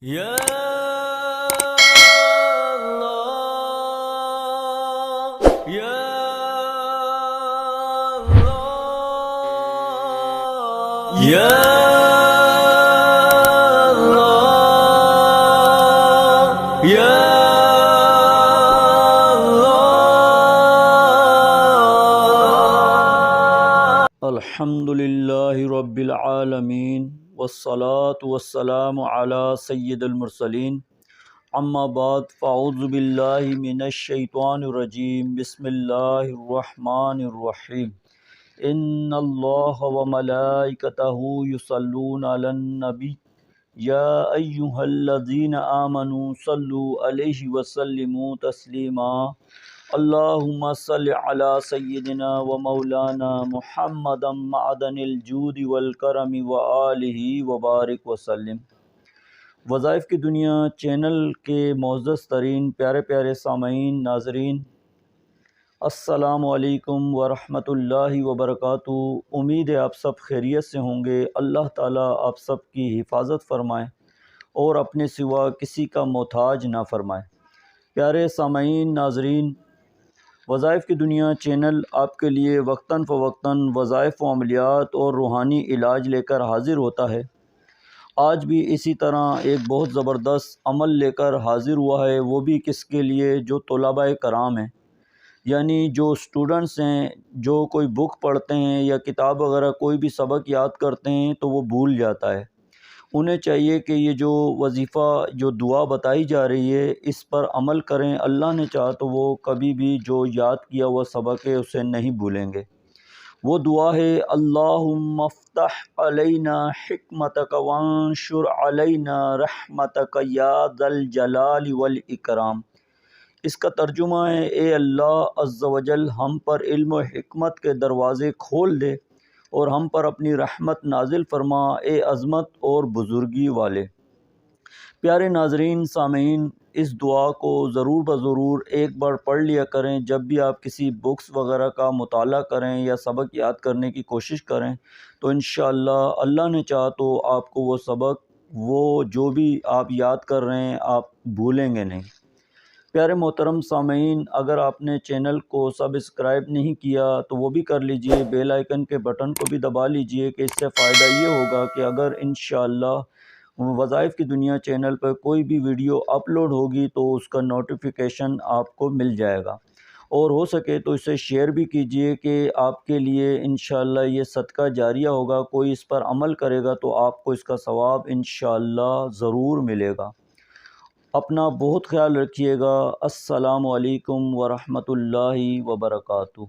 یا اللہ یا اللہ یا اللہ یا الحمدللہ رب العالمین والصلاة والسلام علی سید المرسلین اما بعد فاعوذ باللہ من الشیطان الرجیم بسم اللہ الرحمن الرحیم ان اللہ وملائکتہ یصلون علی النبی یا ایہا الذین آمنوا صلوا علیہ وسلموا تسلیما اللہم صل علی سیدنا و مولانا محمد معدن الجود والکرم وآلہ وبارک وسلم۔ وظائف کی دنیا چینل کے معزز ترین پیارے پیارے سامعین ناظرین، السلام علیکم ورحمۃ اللہ وبرکاتہ۔ امید ہے آپ سب خیریت سے ہوں گے۔ اللہ تعالیٰ آپ سب کی حفاظت فرمائے اور اپنے سوا کسی کا محتاج نہ فرمائے۔ پیارے سامعین ناظرین، وظائف کی دنیا چینل آپ کے لیے وقتاً فوقتاً وظائف و عملیات اور روحانی علاج لے کر حاضر ہوتا ہے۔ آج بھی اسی طرح ایک بہت زبردست عمل لے کر حاضر ہوا ہے، وہ بھی کس کے لیے؟ جو طلباء کرام ہیں، یعنی جو اسٹوڈنٹس ہیں، جو کوئی بک پڑھتے ہیں یا کتاب وغیرہ کوئی بھی سبق یاد کرتے ہیں تو وہ بھول جاتا ہے۔ انہیں چاہیے کہ یہ جو وظیفہ، جو دعا بتائی جا رہی ہے، اس پر عمل کریں۔ اللہ نے چاہا تو وہ کبھی بھی جو یاد کیا ہوا سبق ہے اسے نہیں بھولیں گے۔ وہ دعا ہے اللہم افتح علینا حکمتک وانشر علینا رحمتک یا ذا الجلال والاکرام۔ اس کا ترجمہ ہے، اے اللہ عز و جل ہم پر علم و حکمت کے دروازے کھول دے اور ہم پر اپنی رحمت نازل فرما، اے عظمت اور بزرگی والے۔ پیارے ناظرین سامعین، اس دعا کو ضرور بضرور ایک بار پڑھ لیا کریں۔ جب بھی آپ کسی بکس وغیرہ کا مطالعہ کریں یا سبق یاد کرنے کی کوشش کریں تو انشاءاللہ اللہ نے چاہا تو آپ کو وہ سبق، وہ جو بھی آپ یاد کر رہے ہیں، آپ بھولیں گے نہیں۔ پیارے محترم سامعین، اگر آپ نے چینل کو سبسکرائب نہیں کیا تو وہ بھی کر لیجئے، بیل آئیکن کے بٹن کو بھی دبا لیجئے کہ اس سے فائدہ یہ ہوگا کہ اگر انشاءاللہ وظائف کی دنیا چینل پر کوئی بھی ویڈیو اپلوڈ ہوگی تو اس کا نوٹیفیکیشن آپ کو مل جائے گا، اور ہو سکے تو اسے شیئر بھی کیجئے کہ آپ کے لیے انشاءاللہ یہ صدقہ جاریہ ہوگا۔ کوئی اس پر عمل کرے گا تو آپ کو اس کا ثواب انشاءاللہ ضرور ملے گا۔ اپنا بہت خیال رکھیے گا۔ السلام علیکم ورحمۃ اللہ وبرکاتہ۔